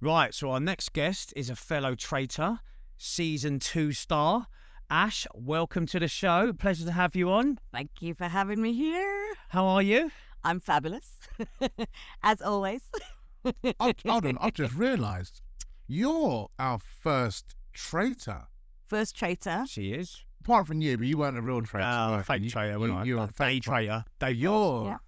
Right, so our next guest is a fellow Traitor, Season 2 star. Ash, welcome to the show. Pleasure to have you on. Thank you for having me here. How are you? I'm fabulous, as always. Hold on, I've just realised you're our first traitor. First traitor. She is. Apart from you, but you weren't a real traitor. Fake traitor, wasn't I? You're a fake traitor. You're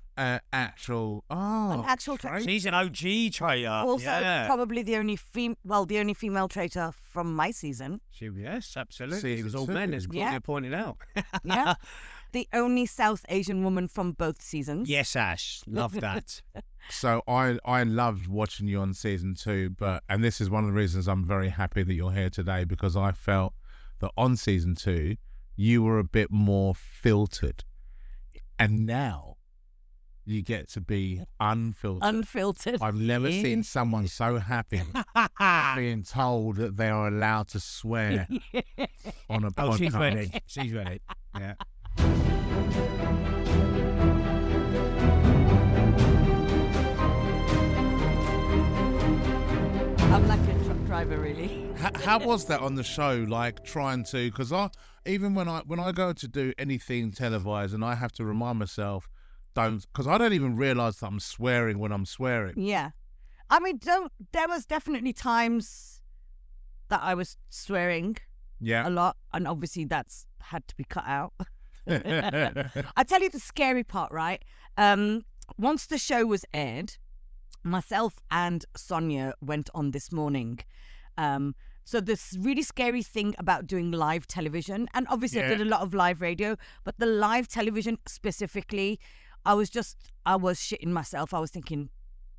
actual. An actual traitor. She's an OG traitor. Also, yeah. probably the only female traitor from my season. Yes, absolutely. See, it was all too. men, as Claudia pointed out. Yeah. The only South Asian woman from both seasons. Yes, Ash. Love that. So I loved watching you on season 2, and this is one of the reasons I'm very happy that you're here today, because I felt that on season 2 you were a bit more filtered, and now you get to be unfiltered. Unfiltered. I've never seen someone so happy being told that they are allowed to swear on a podcast. Oh, she's ready. She's ready. Yeah. I'm like a truck driver, really. How was that on the show? Like trying to, because even when I go to do anything televised, and I have to remind myself, because I don't even realise that I'm swearing when I'm swearing. Yeah. I mean, there was definitely times that I was swearing a lot, and obviously that's had to be cut out. I tell you the scary part, right? Once the show was aired, myself and Sonia went on this morning. So this really scary thing about doing live television, and obviously I did a lot of live radio, but the live television specifically, I was shitting myself. I was thinking,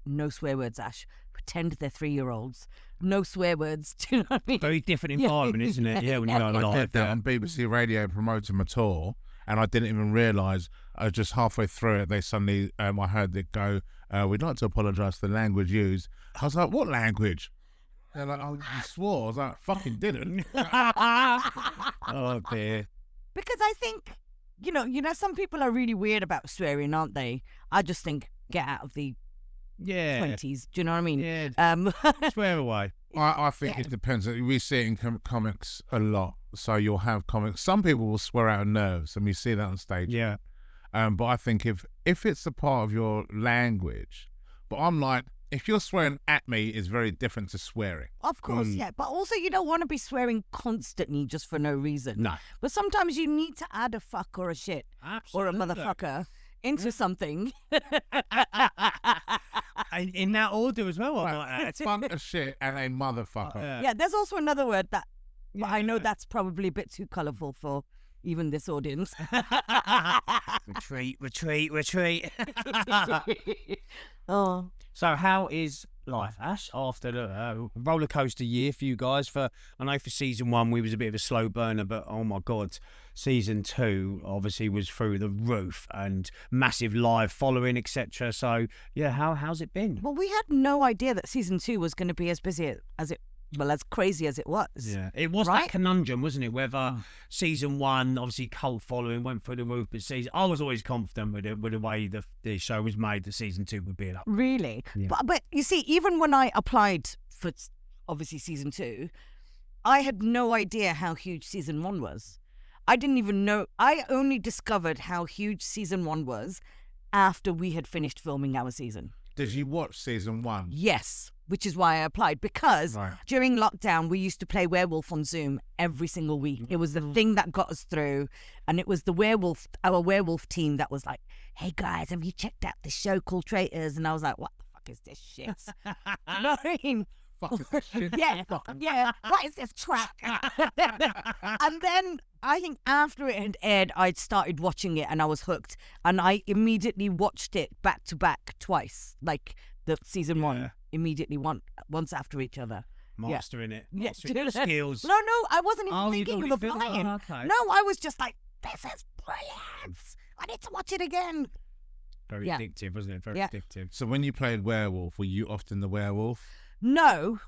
no swear words, Ash. Pretend they're 3-year-olds. No swear words. Do you know what I mean? Very different environment, isn't it? Yeah, when you go I live. did that on BBC Radio promoting my tour, and I didn't even realise. Just halfway through it, they suddenly, I heard it go, we'd like to apologise for the language used. I was like, what language? They're like, oh, you swore. I was like, fucking didn't. Oh, dear. Because I think, you know, some people are really weird about swearing, aren't they? I just think, get out of the 20s. Do you know what I mean? Yeah. Swear away. I think it depends. We see it in comics a lot. So you'll have comics. Some people will swear out of nerves, and we see that on stage. Yeah. But I think if it's a part of your language, but I'm like, if you're swearing at me, it's very different to swearing. Of course, yeah. But also, you don't want to be swearing constantly just for no reason. No. But sometimes you need to add a fuck or a shit or a motherfucker into something. In that order as well. Right. Fuck, a shit, and a motherfucker. Yeah, there's also another word that I know that's probably a bit too colourful for even this audience. Retreat. Oh. So how is life, Ash, after the roller coaster year for you guys? I know for season 1 we was a bit of a slow burner, but oh my God, season 2 obviously was through the roof and massive live following, etc. So yeah, how's it been? Well, we had no idea that season 2 was going to be as busy as as crazy as it was. Yeah, it was right? That conundrum, wasn't it? Whether season 1, obviously cult following, went through the roof, but I was always confident with the way the show was made that season 2 would be up. Really? Yeah. But you see, even when I applied for obviously season 2, I had no idea how huge season 1 was. I didn't even know. I only discovered how huge season 1 was after we had finished filming our season. Did you watch season 1? Yes, which is why I applied, because during lockdown we used to play Werewolf on Zoom every single week. It was the thing that got us through, and it was our werewolf team that was like, hey guys, have you checked out this show called Traitors? And I was like, what the fuck is this shit? You know what I mean? Fuck is this shit? Yeah. What is this track? And then I think after it had aired, I'd started watching it and I was hooked. And I immediately watched it back to back twice, like the season 1, immediately once after each other. Mastering it. Yeah. Skills. No, I wasn't even thinking of applying. Okay. No, I was just like, this is brilliant. I need to watch it again. Very addictive, wasn't it? Very addictive. So when you played werewolf, were you often the werewolf? No.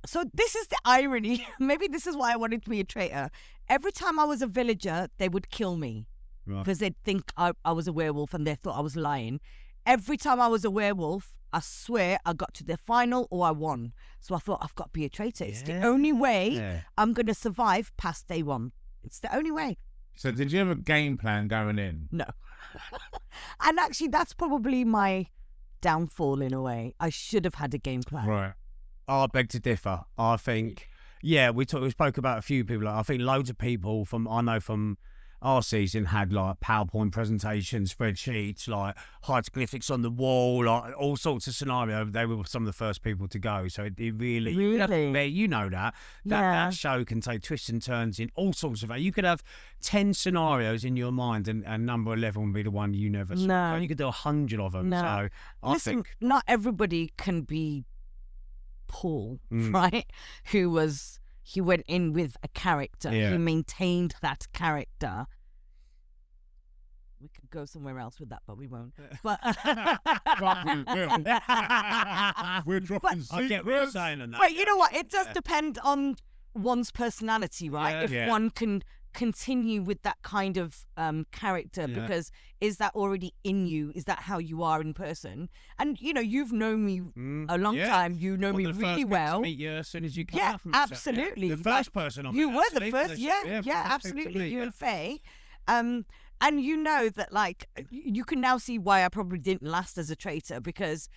So this is the irony. Maybe this is why I wanted to be a traitor. Every time I was a villager, they would kill me because they'd think I was a werewolf and they thought I was lying. every time I was a werewolf, I swear I got to the final or I won. So I thought, I've got to be a traitor. It's the only way I'm going to survive past day one. It's the only way. So did you have a game plan going in? No. And actually, that's probably my downfall in a way. I should have had a game plan. Right. I beg to differ. I think, we spoke about a few people. I think loads of people from our season had like PowerPoint presentations, spreadsheets, like hieroglyphics on the wall, like all sorts of scenarios. They were some of the first people to go. So it really, you know that show can take twists and turns in all sorts of ways. You could have 10 scenarios in your mind, and number 11 would be the one you never saw. No. You could do 100 of them. No. So Listen, think not everybody can be Paul, right? He went in with a character. Yeah. He maintained that character. We could go somewhere else with that, but we won't. But We're dropping I get what you're saying on that. But you know what? It does depend on one's personality, right? If one can continue with that kind of character, because is that already in you? Is that how you are in person? And you've known me a long time. You know me really well. Meet you as soon as you come Yeah, out from absolutely. the first person on You the were the first. Yeah, absolutely. You and Faye. And you know that, like, you can now see why I probably didn't last as a traitor, because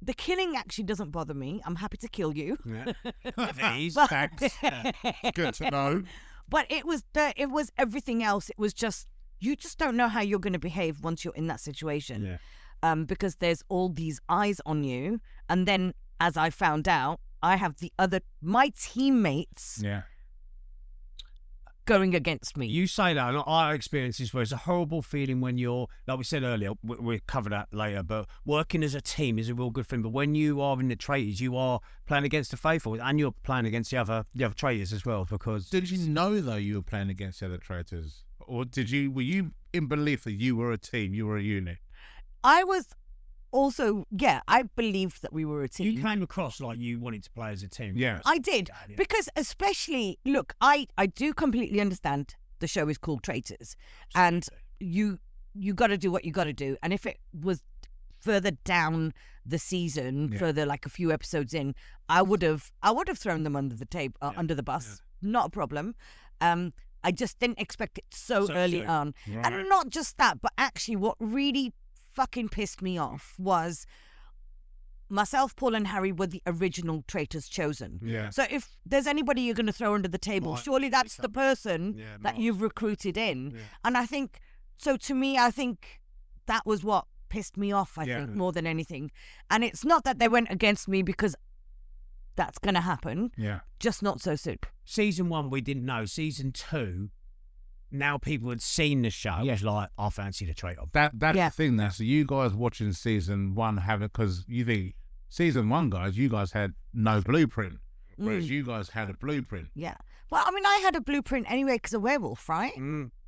the killing actually doesn't bother me. I'm happy to kill you. These Thanks. Good to know. But it was everything else. It was just, you just don't know how you're going to behave once you're in that situation. Because there's all these eyes on you. And then, as I found out, I have my teammates going against me. You say that, and I experience this where it's a horrible feeling when you're, like we said earlier, we'll cover that later, but working as a team is a real good thing. But when you are in the traitors, you are playing against the faithful, and you're playing against the other traitors as well. Because did you know though you were playing against the other traitors, or were you in belief that you were a team, you were a unit? I was. Also, I believed that we were a team. You came across like you wanted to play as a team. Yes. I did. Because especially, look, I do completely understand the show is called Traitors. And you got to do what you got to do. And if it was further down the season, further like a few episodes in, I would have thrown them under the table, under the bus. Not a problem. I just didn't expect it so early on. Right. And not just that, but actually what really fucking pissed me off was myself, Paul and Harry were the original traitors chosen. So if there's anybody you're going to throw under the table, surely that's the person that you've recruited in. And I think, so to me, I think that was what pissed me off, I think, more than anything. And it's not that they went against me, because that's going to happen. Just not so soon. Season 1, we didn't know. Season 2, now people had seen the show. It was like, I fancy the traitor. That's the thing. So you guys watching season 1 because you think season 1 guys, you guys had no blueprint, whereas you guys had a blueprint. Yeah. Well, I mean, I had a blueprint anyway because of werewolf, right? Yeah.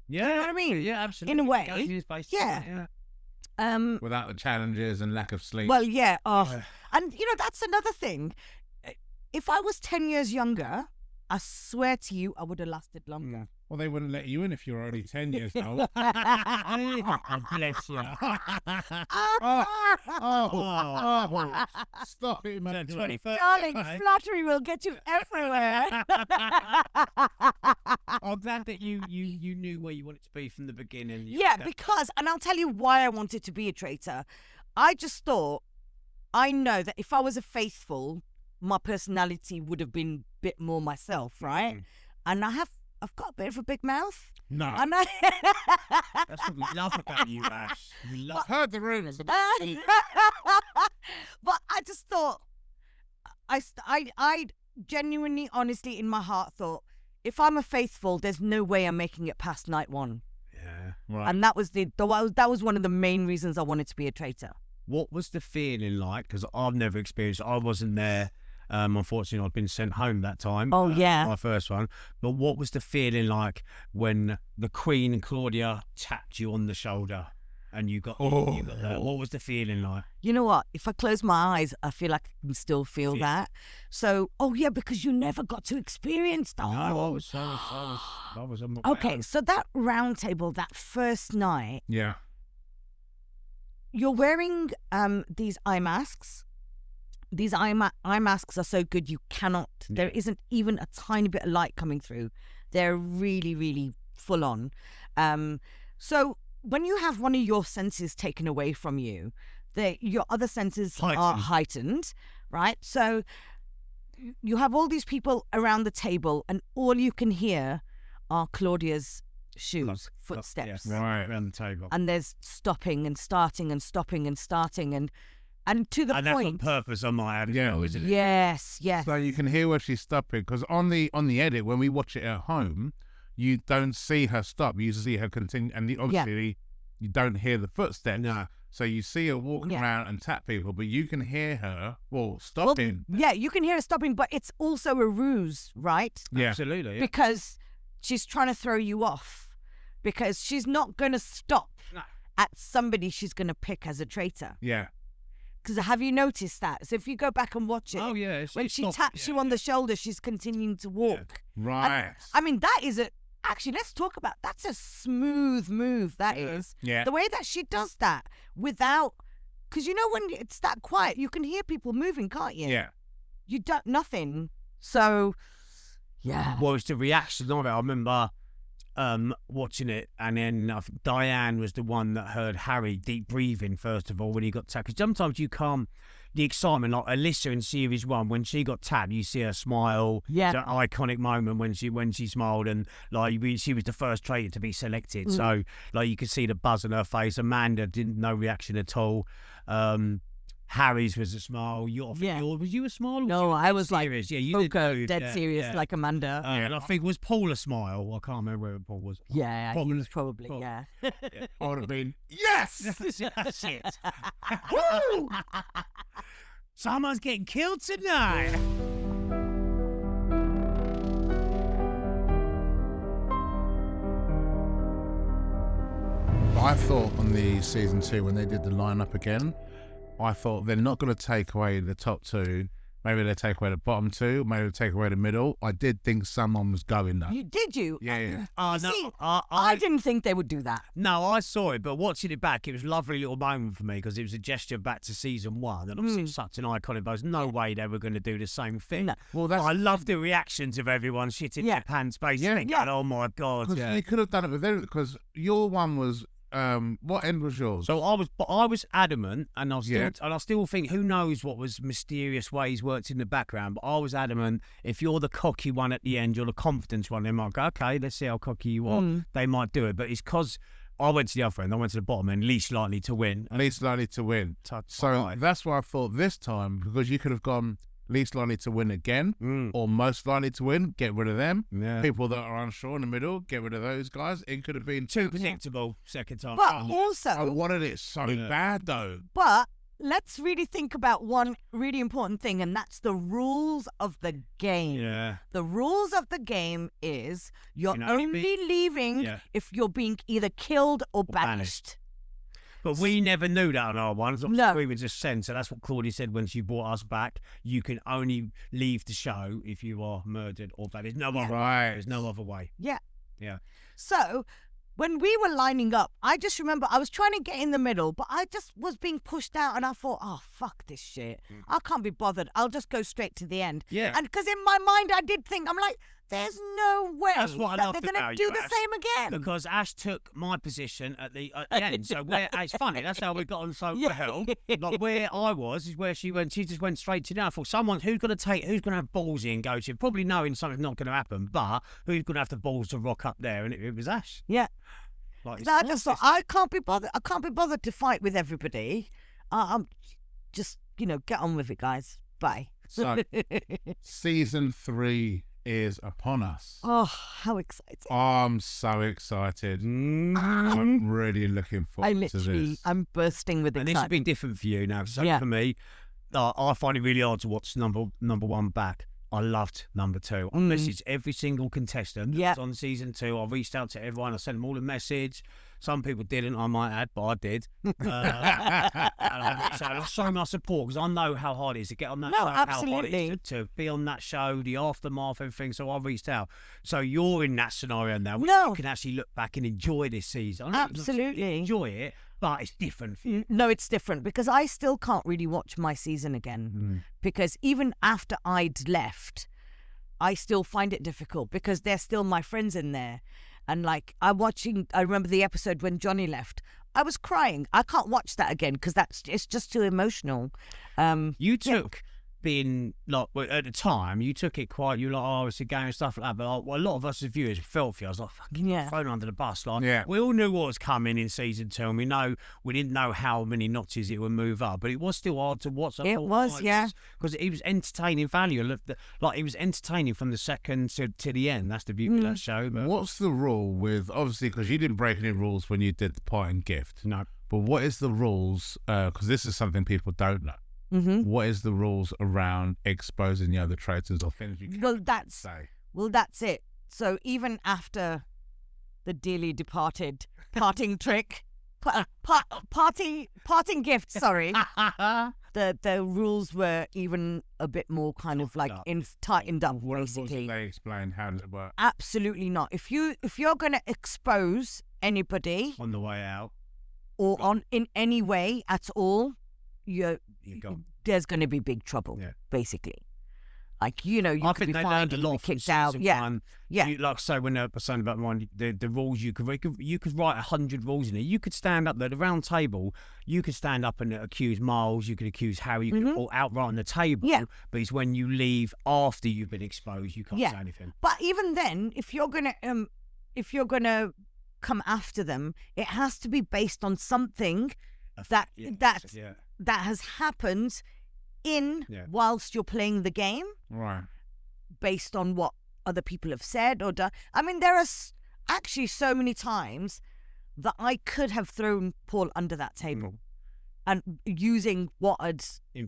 You know what I mean? Yeah, absolutely. In a way. Yeah. Without the challenges and lack of sleep. Well, yeah. Oh. And that's another thing. If I was 10 years younger, I swear to you, I would have lasted longer. Well, they wouldn't let you in if you were only 10 years old. Bless you. Stop it, man. Darling, flattery will get you everywhere. I'm glad that you knew where you wanted to be from the beginning. Because, and I'll tell you why I wanted to be a traitor. I just thought, I know that if I was a faithful, my personality would have been a bit more myself, right? And I've got a bit of a big mouth. No. And that's what we love about you, Ash. I've heard the rumours. But I just thought, I genuinely, honestly, in my heart thought, if I'm a faithful, there's no way I'm making it past night 1. Yeah, right. And that was one of the main reasons I wanted to be a traitor. What was the feeling like? Because I've never experienced it. I wasn't there. Unfortunately, I'd been sent home that time. Oh, yeah. My first one. But what was the feeling like when the Queen, Claudia, tapped you on the shoulder and you got that? What was the feeling like? You know what? If I close my eyes, I feel like I can still feel that. So, because you never got to experience that. No, I was okay, so that round table, that first night. Yeah. you're wearing these eye masks. These eye masks are so good you cannot. There isn't even a tiny bit of light coming through. They're really, really full on. So when you have one of your senses taken away from you, your other senses are heightened, right? So you have all these people around the table, and all you can hear are Claudia's shoes, footsteps, right around the table, and there's stopping and starting and stopping and starting and to the and point. That's on purpose, I might add. Yeah, isn't it? Yes. So you can hear where she's stopping, because on the edit, when we watch it at home, you don't see her stop. You see her continue, and obviously you don't hear the footsteps. No. So you see her walking around and tap people, but you can hear her stopping. Well, you can hear her stopping, but it's also a ruse, right? Yeah, absolutely. Yeah. Because she's trying to throw you off, because she's not going to stop at somebody she's going to pick as a traitor. Yeah. Because have you noticed that? So if you go back and watch it, when she taps you on the shoulder, she's continuing to walk. Yeah. Right. And, I mean, that is actually, let's talk about, that's a smooth move, that is. Yeah. The way that she does that without, because you know when it's that quiet, you can hear people moving, can't you? Yeah. You don't, nothing. So, yeah. Well, it's the reaction of it. I remember watching it, and then I think Diane was the one that heard Harry deep breathing first of all when he got tapped. Because sometimes you can't, the excitement, like Alyssa in series 1, when she got tapped, you see her smile. Yeah, it's an iconic moment when she smiled, and like she was the first traitor to be selected. So like you could see the buzz on her face. Amanda didn't, no reaction at all. Harry's was a smile. Was you a smile? No, I was serious? Like, you did dead serious, like Amanda. And I think, was Paul a smile? I can't remember where Paul was. Yeah, he was probably. Yeah. I would have been, yes! That's it. Woo! Someone's getting killed tonight. I thought on the season 2, when they did the lineup again, I thought they're not going to take away the top 2. Maybe they'll take away the bottom 2. Maybe they'll take away the middle. I did think someone was going though. Did you? Yeah. I didn't think they would do that. No, I saw it, but watching it back, it was a lovely little moment for me, because it was a gesture back to season 1, and obviously it's such an iconic. There's no way they were going to do the same thing. No. Well, I love the reactions of everyone shitting their pants, basically. Yeah. And, oh my god! Because they could have done it with everything. Because your one was. What end was yours? So I was adamant, and I still think, who knows what was mysterious ways worked in the background, but I was adamant, if you're the cocky one at the end, you're the confidence one, they might go, okay, let's see how cocky you are. They might do it, but it's because I went to the other end, I went to the bottom end, least likely to win. So that's why I thought this time, because you could have gone least likely to win again, or most likely to win, get rid of them. Yeah. People that are unsure in the middle, get rid of those guys. It could have been too predictable second time. But also, I wanted it so bad though. But let's really think about one really important thing, and that's the rules of the game. Yeah. The rules of the game is you're only leaving if you're being either killed or banished. But we never knew that on our ones. No. We were just sent. So that's what Claudia said when she brought us back. You can only leave the show if you are murdered or bad. There's no other way. There's no other way. Yeah. Yeah. So when we were lining up, I just remember I was trying to get in the middle, but I just was being pushed out, and I thought, oh, fuck this shit. I can't be bothered. I'll just go straight to the end. Yeah. And because in my mind, I did think, I'm like, there's no way That's what I love they're going to do the same again. Because Ash took my position at the end. So it's funny. That's how we got on so well. Like where I was is where she went. She just went straight to. I thought someone who's going to have ballsy and go to, probably knowing something's not going to happen, but who's going to have the balls to rock up there, and it was Ash. Yeah. Like, I just thought, I can't be bothered. I can't be bothered to fight with everybody. I'm just, get on with it, guys. Bye. So, season 3 is upon us. Oh, how exciting. I'm so excited. I'm really looking forward to this. I'm bursting with excitement. And this has been different for you now. So for me, I find it really hard to watch number 1 back. I loved number 2. I messaged every single contestant that was on season 2. I reached out to everyone. I sent them all a message. Some people didn't, I might add, but I did. So I show my support because I know how hard it is to get on that show. Absolutely. How hard it is to be on that show, the aftermath, everything. So I reached out. So you're in that scenario now. You can actually look back and enjoy this season. Absolutely. Enjoy it, but it's different for you. No, it's different because I still can't really watch my season again because even after I'd left, I still find it difficult because they're still my friends in there. And like I remember the episode when Johnny left. I was crying. I can't watch that again because it's just too emotional. You took being like at the time, you took it quite. You were like, oh, it's a game and stuff like that. But a lot of us as viewers felt for you. I was like, fucking thrown under the bus. Like, we all knew what was coming in season 2, and we didn't know how many notches it would move up, but it was still hard to watch. It was, because it was entertaining value. Like it was entertaining from the second to the end. That's the beauty of that show. But what's the rule with, obviously, because you didn't break any rules when you did the parting gift? No. But what is the rules? Because this is something people don't know. What is the rules around exposing the other traitors or things you can't say? Well, that's it. So even after the dearly departed parting trick, parting gift, sorry, the rules were even a bit more kind of like tightened up, basically. They explain how does it work? Absolutely not. If you're going to expose anybody on the way out or in any way at all, there's going to be big trouble, basically. Like, you could be fined, you could be kicked out. Like I say, when I was saying about the rules, you could write 100 rules in it. You could stand up at the round table. You could stand up and accuse Miles. You could accuse Harry. You could all outright on the table. Yeah. But it's when you leave after you've been exposed, you can't say anything. But even then, if you're gonna come after them, it has to be based on something that has happened whilst you're playing the game, right? Based on what other people have said or done. I mean, there are actually so many times that I could have thrown Paul under that table and using what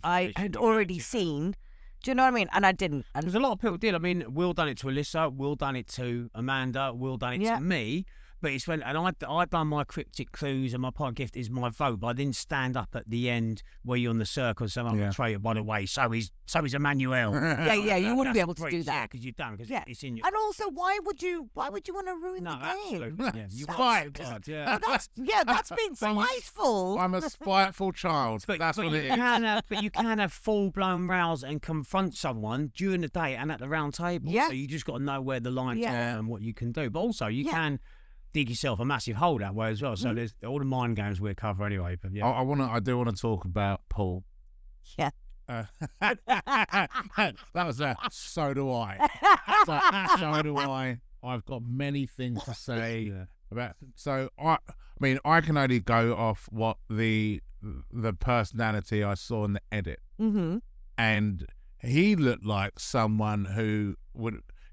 I had already seen. Do you know what I mean? And I didn't. Because a lot of people did. I mean, Will done it to Alyssa. Will done it to Amanda. Will done it to me. But it's when, and I done my cryptic clues, and my part gift is my vote. But I didn't stand up at the end where you're on the circle and say, I'm a traitor, by the way. So is Emmanuel. You wouldn't be able to do that. Yeah, because you've done, because it's in your. And also, why would you want to ruin the game? Absolutely. Yeah, that's been spiteful. I'm a spiteful child. That's what it is. But you can have full-blown rows and confront someone during the day and at the round table. Yeah. So you just got to know where the lines are and what you can do. But also, you can dig yourself a massive hole that way as well. So there's all the mind games we'll cover anyway. But I do want to talk about Paul. Yeah. That was so do I. So do I. I've got many things to say about. So I can only go off what the personality I saw in the edit, and he looked like someone who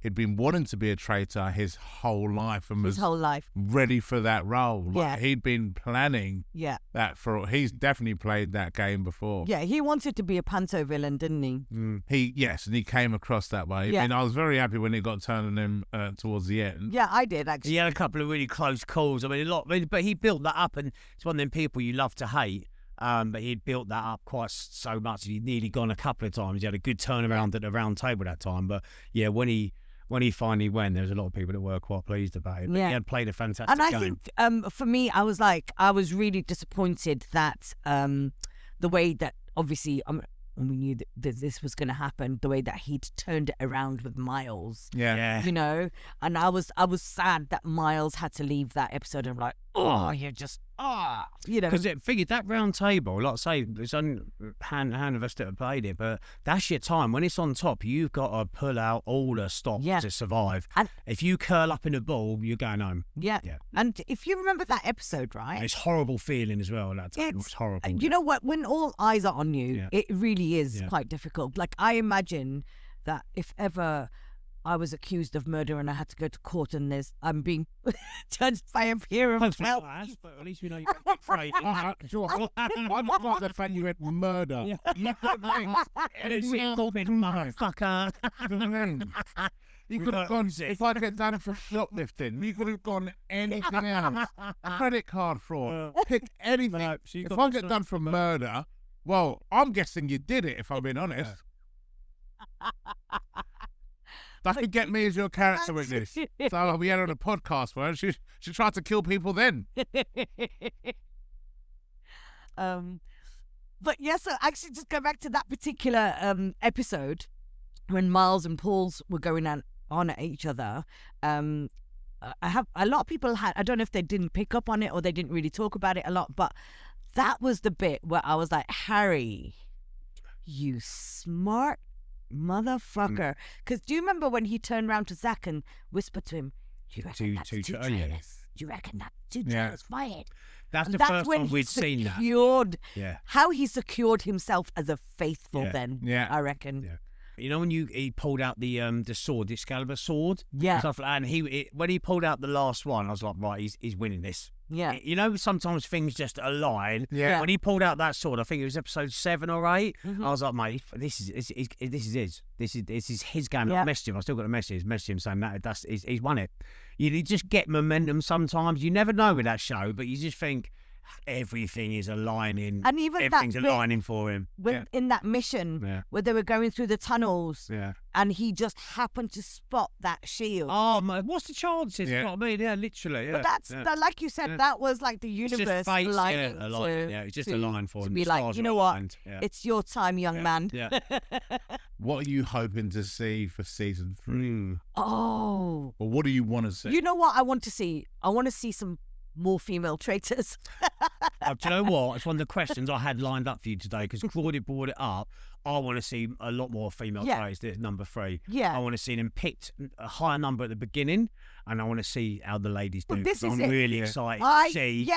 he'd been wanting to be a traitor his whole life and was ready for that role. Like, he'd been planning that he's definitely played that game before. Yeah, he wanted to be a panto villain, didn't he? And he came across that way. Yeah. And I was very happy when it got turned on him towards the end. Yeah, I did, actually. He had a couple of really close calls. I mean, but he built that up, and it's one of them people you love to hate. But he'd built that up quite so much. He'd nearly gone a couple of times. He had a good turnaround at the round table that time. But yeah, when he finally went, there was a lot of people that were quite pleased about it. But he had played a fantastic game. And I think for me, I was really disappointed that the way that obviously we knew that this was going to happen, the way that he'd turned it around with Miles. Yeah. You know, and I was sad that Miles had to leave that episode. I'm like, oh, you're just, you know. Because it figured that round table, like I say, there's only hand of us that have played it, but that's your time. When it's on top, you've got to pull out all the stops to survive. And if you curl up in a ball, you're going home. Yeah. And if you remember that episode, right? And it's horrible feeling as well. That time. It's horrible. You know what? When all eyes are on you, it really is quite difficult. Like, I imagine that if ever I was accused of murder and I had to go to court and I'm being judged by a peer of But at least we know you're afraid. Sure. I'm not like the fact you went murder. Yeah. Motherfucker. You could have gone, if I get done for shoplifting, you could have gone anything else. Credit card fraud. Pick anything. No, so if I get done for murder, well, I'm guessing you did it, if I'm being honest. That could get me as your character witness. So we had on a podcast where she tried to kill people then. But yeah, so actually just go back to that particular episode when Miles and Paul's were going on at each other. I have a lot of people I don't know if they didn't pick up on it or they didn't really talk about it a lot, but that was the bit where I was like, Harry, you smart motherfucker. Because do you remember when he turned around to Zach and whispered to him, do you reckon that's two trailers? Do you reckon that's two trailers fired? That's the first time we'd seen that. How he secured himself as a faithful then, I reckon. Yeah. You know when he pulled out the sword, the Excalibur sword? Yeah. Stuff like that, and when he pulled out the last one, I was like, right, he's winning this. Yeah. You know, sometimes things just align. Yeah. When he pulled out that sword, I think it was episode 7 or 8. I was like, mate, this is his. This is his game. I messaged him. I still got a message him saying he's won it. You just get momentum sometimes. You never know with that show, but you just think everything is aligning. And even everything's that aligning for him. In that mission where they were going through the tunnels and he just happened to spot that shield. Oh, my, what's the chances? You know what I mean? Yeah, literally. Yeah. But that's, like you said, that was like the universe aligning. It's just a line for him. To be like, you know what? It's your time, young man. Yeah. What are you hoping to see for season 3? Oh. Or what do you want to see? You know what I want to see? I want to see some more female traitors. Do you know what? It's one of the questions I had lined up for you today because Claudia brought it up. I want to see a lot more female traitors. There's number 3. Yeah. I want to see them picked a higher number at the beginning, and I want to see how the ladies do. Well, I'm really excited to see.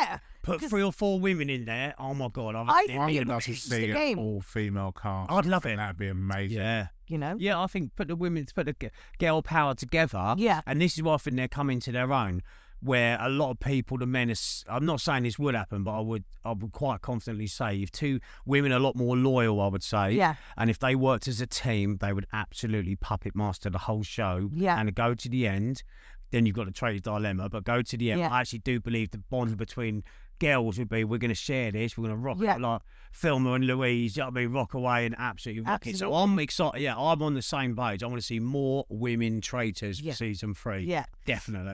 Put 3 or 4 women in there. Oh my God! I'd love to see an all-female cast. I'd love it. That'd be amazing. Yeah. You know? Yeah, I think put the girl power together. Yeah. And this is why I think they're coming to their own. Where a lot of people, the men, I'm not saying this would happen, but I would quite confidently say if 2 women are a lot more loyal, I would say. Yeah. And if they worked as a team, they would absolutely puppet master the whole show. Yeah. And go to the end, then you've got the traitor's dilemma, but go to the end. Yeah. I actually do believe the bond between girls would be, we're going to share this, we're going to rock it like Thelma and Louise, you know what I mean, rock away and absolutely rock it. So I'm excited. Yeah, I'm on the same page. I want to see more women traitors for season 3. Yeah. Definitely.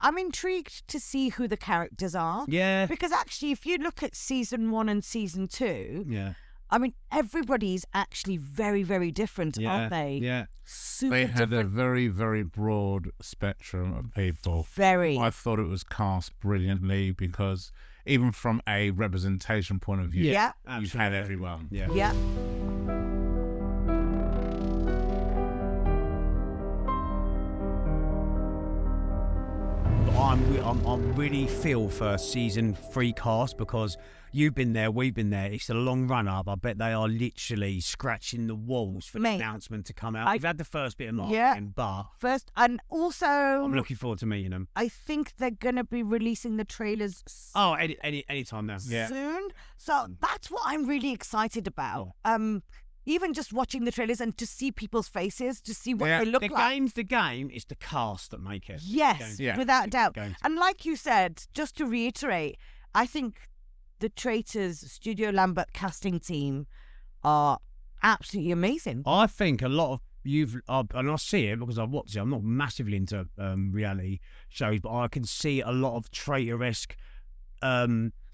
I'm intrigued to see who the characters are. Yeah. Because actually, if you look at season 1 and season 2, I mean, everybody's actually very, very different, aren't they? Yeah. Super they had different. a very, very broad spectrum of people. Very. I thought it was cast brilliantly because even from a representation point of view, you've had everyone. Yeah. Yeah. I really feel for season 3 cast because you've been there, we've been there. It's a long run up. I bet they are literally scratching the walls for the announcement to come out. We've had the first bit of marketing, but first, and also I'm looking forward to meeting them. I think they're gonna be releasing the trailers. Any time now. Soon. So that's what I'm really excited about. Even just watching the trailers and to see people's faces, to see what they look like. The game is the cast that make it. Yes, without a doubt. And like you said, just to reiterate, I think the Traitors Studio Lambert casting team are absolutely amazing. I think a lot of and I see it because I've watched it. I'm not massively into reality shows, but I can see a lot of traitor-esque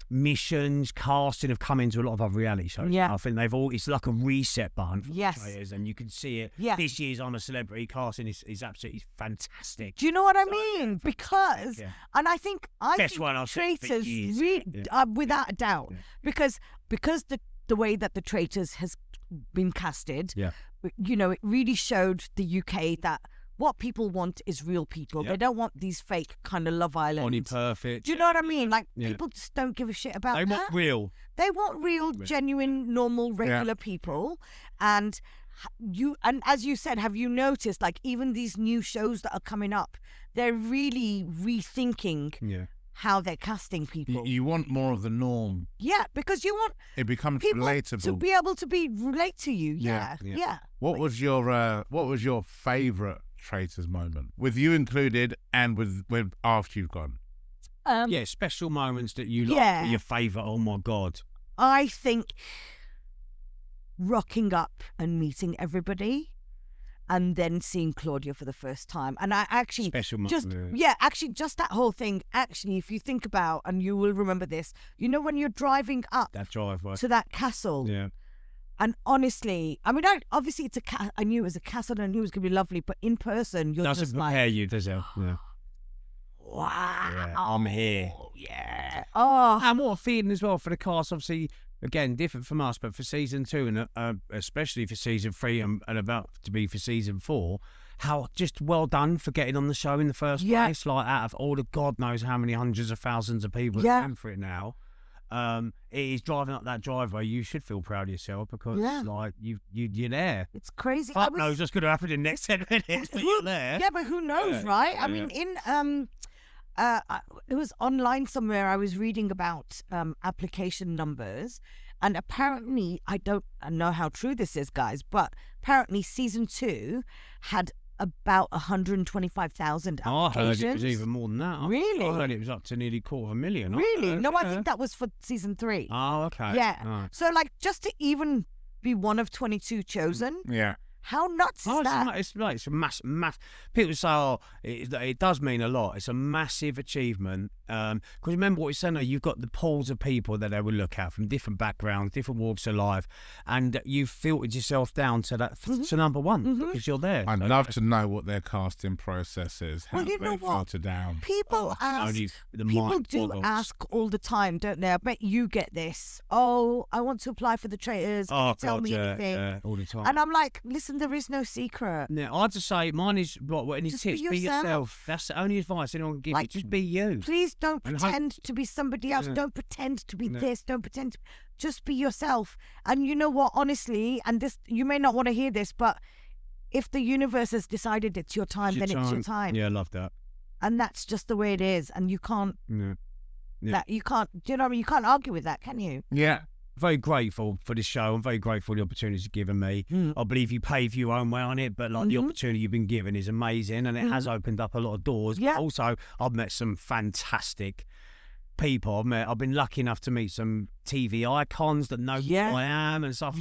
missions, casting have come into a lot of other reality shows. Yeah. I think it's like a reset button for traitors, and you can see it. Yeah. This year's I'm a Celebrity casting is absolutely fantastic. Do you know what I mean? Because, and I think Traitors without a doubt, because the way that the Traitors has been casted, you know, it really showed the UK that what people want is real people. They don't want these fake kind of Love Island. Only perfect. Do you know what I mean? Like, people just don't give a shit about that. They want real. They want real, genuine, normal, regular people. And and as you said, have you noticed, like, even these new shows that are coming up, they're really rethinking how they're casting people. You want more of the norm. Yeah, because you want it becomes people relatable to be able to relate to you. Yeah. What was your favourite Traitors moment, with you included, and with after you've gone? Special moments that you like, your favourite. Oh my God. I think rocking up and meeting everybody, and then seeing Claudia for the first time. And I actually just that whole thing. Actually, if you think about, and you will remember this, when you're driving up that driveway to that castle. Yeah. And honestly, I mean, obviously it's I knew it was a castle, and I knew it was going to be lovely, but in person, you're doesn't just prepare like, you, does it? Yeah. Wow. Yeah, I'm here. Yeah. Oh. And what a feeling as well for the cast, obviously, again, different from us, but for season 2 and especially for season 3 and about to be for season 4, how just well done for getting on the show in the first place. Like, out of all the God knows how many hundreds of thousands of people that are in for it now, it is driving up that driveway. You should feel proud of yourself because like you're there. It's crazy. Fuck knows what's going to happen in the next 10 minutes, but you're there. Yeah, but who knows, right? I mean, it was online somewhere. I was reading about application numbers, and apparently, I don't know how true this is, guys, but apparently season 2 had about 125,000 applications. I heard it was even more than that. Really? I heard it was up to nearly 250,000. Really? No, I think that was for season 3. Oh, okay. Yeah. Oh. So, like, just to even be one of 22 chosen. Yeah. How nuts is that? It's a massive. People say, it does mean a lot. It's a massive achievement. Because remember what we said, you've got the pools of people that they will look at from different backgrounds, different walks of life, and you've filtered yourself down to that to number 1 because you're there. I'd love to know what their casting process is. How you know what? filter down. People do ask all the time, don't they? I bet you get this. Oh, I want to apply for the Traitors. Tell me anything. Yeah, all the time. And I'm like, listen, there is no secret. Yeah, I'd just say mine is any tips? Be yourself. That's the only advice anyone can give you. Just be you. Please don't pretend to be somebody else. Don't pretend to be this. Don't pretend. Just be yourself. And you know what? Honestly, and this, you may not want to hear this, but if the universe has decided it's your time, then it's your time. Yeah, I love that. And that's just the way it is. And you can't. Yeah. That you can't. Do you know what I mean? You can't argue with that, can you? Yeah. Very grateful for this show. I'm very grateful for the opportunity you've given me. I believe you pave your own way on it, but like the opportunity you've been given is amazing, and it has opened up a lot of doors. Yeah. But also, I've met some fantastic people. I've been lucky enough to meet some TV icons that know who I am and stuff.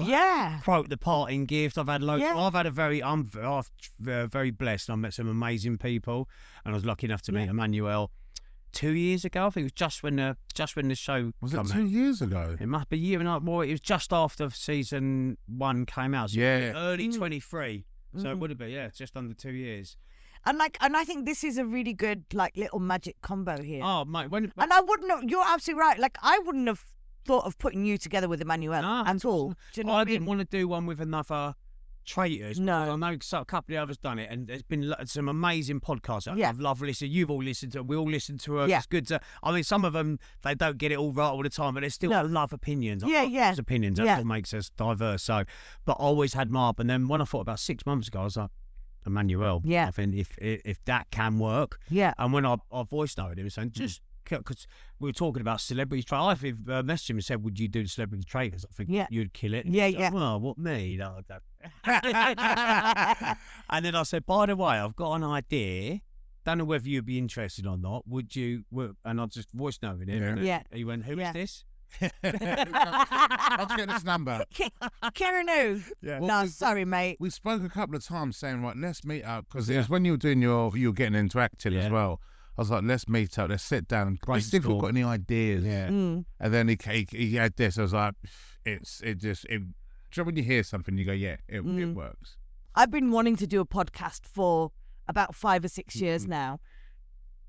Quote the parting gift. I've had loads. I'm very blessed. I met some amazing people, and I was lucky enough to meet Emmanuel 2 years ago. I think it was just when the show was it 2 years ago. It must be a year and a half more. It was just after season 1 came out. So early 23. So it would have been just under 2 years. And I think this is a really good little magic combo here. Oh, mate, and I wouldn't have. You're absolutely right. Like, I wouldn't have thought of putting you together with Emmanuel at all. Do you know what I didn't want to do one with another Traitors. No, I know a couple of others done it, and there's been some amazing podcasts. I've loved listening. You've all listened to. We all listen to her. It's good to. I mean, some of them they don't get it all right all the time, but they still love opinions. Opinions. That's what makes us diverse. So, but I always had my up, and then when I thought about 6 months ago, I was like, Emmanuel. I think if that can work. And when I voice noted him saying just. Because we were talking about celebrity traitors. If messaged him and said, "Would you do the celebrity traitors?" I think you'd kill it. Well, what me? No, and then I said, "By the way, I've got an idea. Don't know whether you'd be interested or not. Would you?" And I just voice noted him. He went, "Who is this?" Let's get this number. Kieron who? No, sorry, mate. We spoke a couple of times saying, right, let's meet up, because it was when you were doing you were getting into acting as well. I was like, let's meet up, let's sit down and see if we've got any ideas. And then he had this. I was like, it just when you hear something, you go, it works. I've been wanting to do a podcast for about 5 or 6 years now.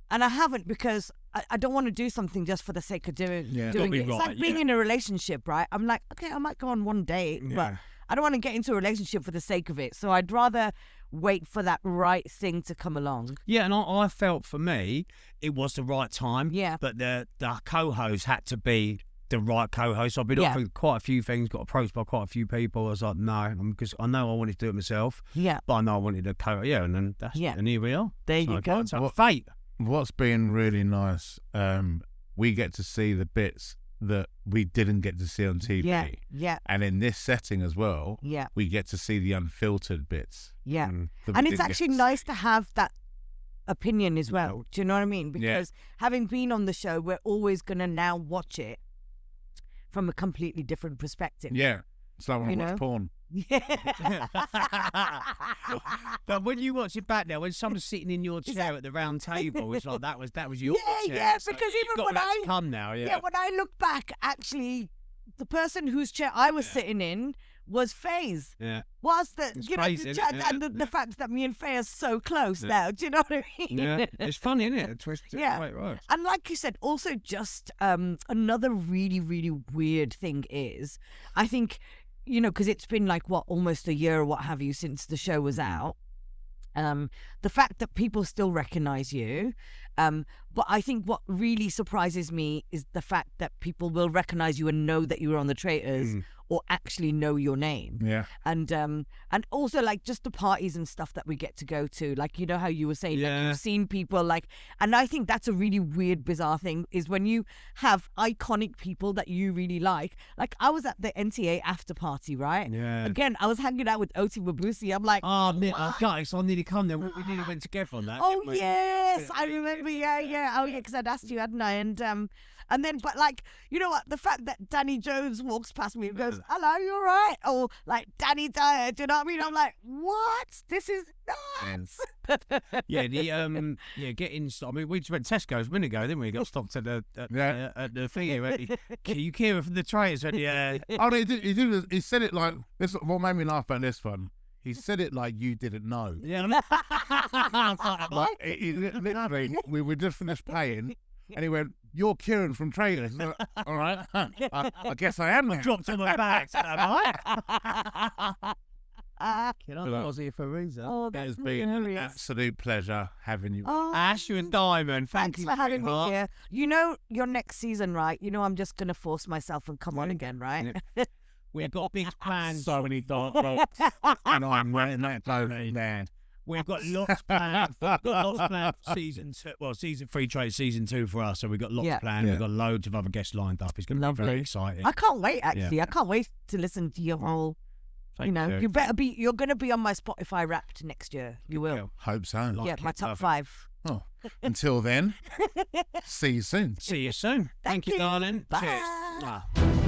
And I haven't, because I don't want to do something just for the sake of doing it. It's like being in a relationship, right? I'm like, okay, I might go on one date, but I don't want to get into a relationship for the sake of it. So I'd rather wait for that right thing to come along. And I felt for me, it was the right time. But the co-host had to be the right co-host. I've been offered quite a few things, got approached by quite a few people. I was like, no, because I know I wanted to do it myself. Yeah. But I know I wanted a co-host. Yeah, and then and here we are. There you go. It's like fate. What's been really nice, we get to see the bits that we didn't get to see on TV. Yeah. And in this setting as well, Yeah. we get to see the unfiltered bits. Yeah. And it's actually nice to have that opinion as well. Do you know what I mean? Because having been on the show, we're always going to now watch it from a completely different perspective. Yeah. It's like when I watch porn. Yeah. But when you watch it back now, when someone's sitting in your chair at the round table, it's like that was your chair. Yeah, So because you've even got when that to come now, when I look back, actually, the person whose chair I was sitting in was Faye's. Yeah. Whilst the It's you know crazy, the, isn't it? and the fact that me and Faye are so close now. Do you know what I mean? Yeah. It's funny, isn't it? A twist. Yeah. Right. And like you said, also just another really, really weird thing is, I think, you know, because it's been like, almost a year or what have you since the show was out. The fact that people still recognize you. But I think what really surprises me is the fact that people will recognize you and know that you were on the Traitors or actually know your name. Yeah. And also like just the parties and stuff that we get to go to, like, you know how you were saying, like, you've seen people like, and I think that's a really weird, bizarre thing is when you have iconic people that you really like I was at the NTA after party, right? Yeah. Again, I was hanging out with Oti Wabusi. I'm like, guys, I nearly come there. We nearly went together on that. oh yes, I remember. Yeah. Oh yeah, because I'd asked you, hadn't I? And then, but like, you know what? The fact that Danny Jones walks past me and goes, "Hello, you all right?" Or like Danny Dyer, do you know what I mean? I'm like, what? This is nuts. Getting. I mean, we just went Tesco's a minute ago, didn't we? Got stopped at the thing here. You Kieron from the Traitors? Yeah. Oh, he did. He said it like this. What made me laugh about this one? He said it like you didn't know. Yeah. Like, literally, we were just finished paying, and he went, "You're Kieron from Traitor." Like, all right, I guess I am. Dropped on my back. Am I was here for a reason. Oh, That has that's been an hilarious. absolute pleasure having you. Oh, Ash, you and Diamond, thanks you for having me sweetheart. here. You know, your next season, right? You know, I'm just going to force myself and come on again, right? We've got big plans. So many dark thoughts, and I'm wearing that clothing, man. We've got lots planned. For season 2. Well, season 3 trade season 2 for us. So we've got lots planned. Yeah. We've got loads of other guests lined up. It's going to be very exciting. I can't wait, actually. I can't wait to listen to your whole, you better be, you're going to be on my Spotify Wrapped next year. You will. Hope so. My top 5. Oh, until then, see you soon. See you soon. Thank you, darling. Bye. Cheers.